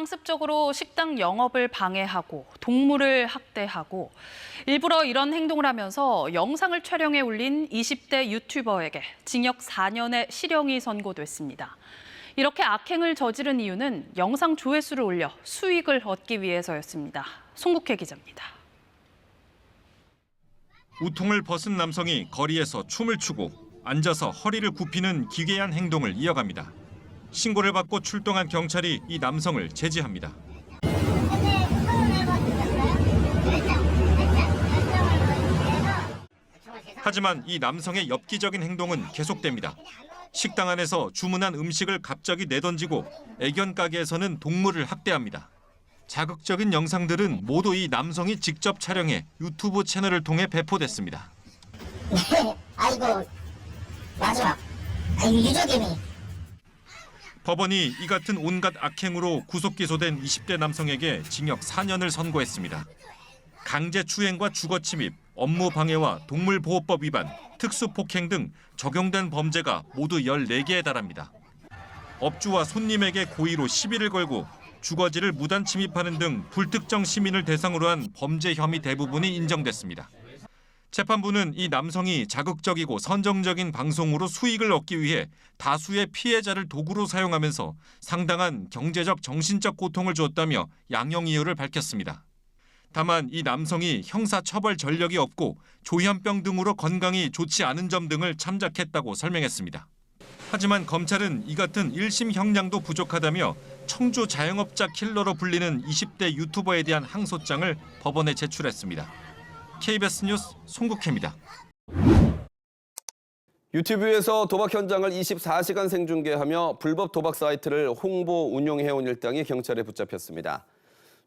상습적으로 식당 영업을 방해하고 동물을 학대하고 일부러 이런 행동을 하면서 영상을 촬영해 올린 20대 유튜버에게 징역 4년의 실형이 선고됐습니다. 이렇게 악행을 저지른 이유는 영상 조회수를 올려 수익을 얻기 위해서였습니다. 송국혜 기자입니다. 우통을 벗은 남성이 거리에서 춤을 추고 앉아서 허리를 굽히는 기괴한 행동을 이어갑니다. 신고를 받고 출동한 경찰이 이 남성을 제지합니다. 하지만 이 남성의 엽기적인 행동은 계속됩니다. 식당 안에서 주문한 음식을 갑자기 내던지고 애견 가게에서는 동물을 학대합니다. 자극적인 영상들은 모두 이 남성이 직접 촬영해 유튜브 채널을 통해 배포됐습니다. 아이고 마지막 유저님이 법원이 이 같은 온갖 악행으로 구속 기소된 20대 남성에게 징역 4년을 선고했습니다. 강제추행과 주거침입, 업무방해와 동물보호법 위반, 특수폭행 등 적용된 범죄가 모두 14개에 달합니다. 업주와 손님에게 고의로 시비를 걸고 주거지를 무단 침입하는 등 불특정 시민을 대상으로 한 범죄 혐의 대부분이 인정됐습니다. 재판부는 이 남성이 자극적이고 선정적인 방송으로 수익을 얻기 위해 다수의 피해자를 도구로 사용하면서 상당한 경제적, 정신적 고통을 주었다며 양형 이유를 밝혔습니다. 다만 이 남성이 형사처벌 전력이 없고 조현병 등으로 건강이 좋지 않은 점 등을 참작했다고 설명했습니다. 하지만 검찰은 이 같은 1심 형량도 부족하다며 청주 자영업자 킬러로 불리는 20대 유튜버에 대한 항소장을 법원에 제출했습니다. KBS 뉴스 송국혜입니다. 유튜브에서 도박 현장을 24시간 생중계하며 불법 도박 사이트를 홍보 운영해온 일당이 경찰에 붙잡혔습니다.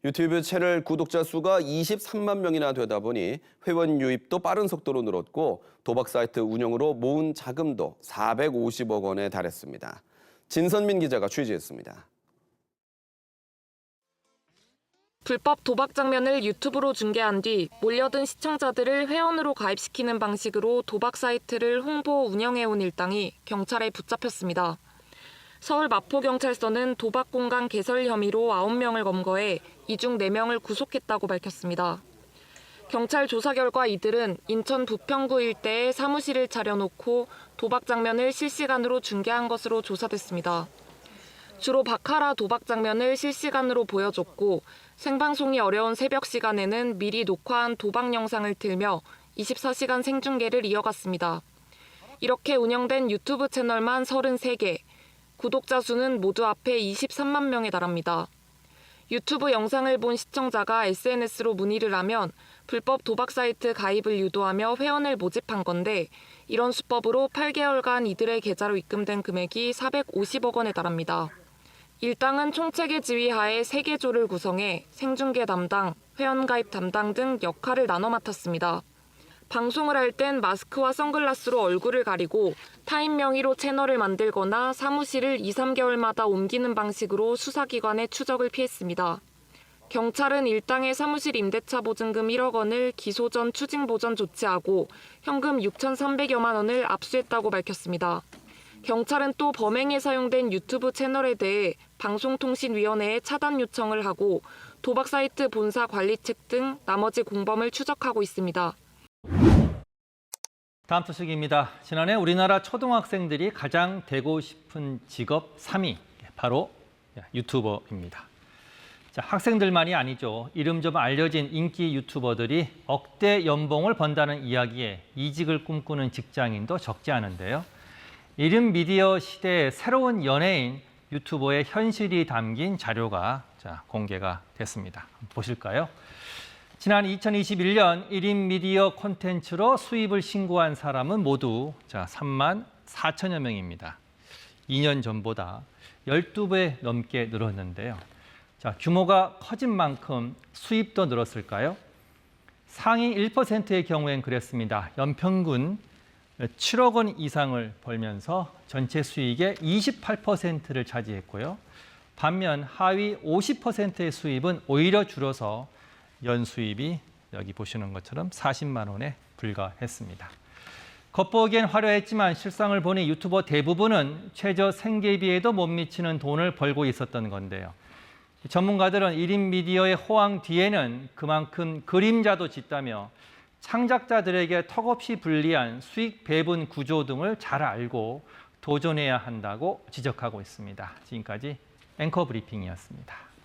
유튜브 채널 구독자 수가 23만 명이나 되다 보니 회원 유입도 빠른 속도로 늘었고 도박 사이트 운영으로 모은 자금도 450억 원에 달했습니다. 진선민 기자가 취재했습니다. 불법 도박 장면을 유튜브로 중계한 뒤 몰려든 시청자들을 회원으로 가입시키는 방식으로 도박 사이트를 홍보 운영해온 일당이 경찰에 붙잡혔습니다. 서울 마포경찰서는 도박 공간 개설 혐의로 9명을 검거해 이 중 4명을 구속했다고 밝혔습니다. 경찰 조사 결과 이들은 인천 부평구 일대에 사무실을 차려놓고 도박 장면을 실시간으로 중계한 것으로 조사됐습니다. 주로 바카라 도박 장면을 실시간으로 보여줬고 생방송이 어려운 새벽 시간에는 미리 녹화한 도박 영상을 틀며 24시간 생중계를 이어갔습니다. 이렇게 운영된 유튜브 채널만 33개, 구독자 수는 모두 합해 23만 명에 달합니다. 유튜브 영상을 본 시청자가 SNS로 문의를 하면 불법 도박 사이트 가입을 유도하며 회원을 모집한 건데 이런 수법으로 8개월간 이들의 계좌로 입금된 금액이 450억 원에 달합니다. 일당은 총책의 지휘하에 3개 조를 구성해 생중계 담당, 회원가입 담당 등 역할을 나눠 맡았습니다. 방송을 할 땐 마스크와 선글라스로 얼굴을 가리고 타인 명의로 채널을 만들거나 사무실을 2, 3개월마다 옮기는 방식으로 수사기관의 추적을 피했습니다. 경찰은 일당의 사무실 임대차 보증금 1억 원을 기소 전 추징 보전 조치하고 현금 6,300여만 원을 압수했다고 밝혔습니다. 경찰은 또 범행에 사용된 유튜브 채널에 대해 방송통신위원회에 차단 요청을 하고 도박 사이트 본사 관리책 등 나머지 공범을 추적하고 있습니다. 다음 소식입니다. 지난해 우리나라 초등학생들이 가장 되고 싶은 직업 3위, 바로 유튜버입니다. 자, 학생들만이 아니죠. 이름 좀 알려진 인기 유튜버들이 억대 연봉을 번다는 이야기에 이직을 꿈꾸는 직장인도 적지 않은데요. 이름 미디어 시대의 새로운 연예인 유튜버의 현실이 담긴 자료가 공개가 됐습니다. 보실까요? 지난 2021년 1인 미디어 콘텐츠로 수입을 신고한 사람은 모두 3만 4천여 명입니다. 2년 전보다 12배 넘게 늘었는데요. 규모가 커진 만큼 수입도 늘었을까요? 상위 1%의 경우엔 그랬습니다. 연평균 7억 원 이상을 벌면서 전체 수익의 28%를 차지했고요. 반면 하위 50%의 수입은 오히려 줄어서 연수입이 여기 보시는 것처럼 40만 원에 불과했습니다. 겉보기엔 화려했지만 실상을 보니 유튜버 대부분은 최저 생계비에도 못 미치는 돈을 벌고 있었던 건데요. 전문가들은 1인 미디어의 호황 뒤에는 그만큼 그림자도 짙다며 창작자들에게 턱없이 불리한 수익 배분 구조 등을 잘 알고 도전해야 한다고 지적하고 있습니다. 지금까지 앵커 브리핑이었습니다.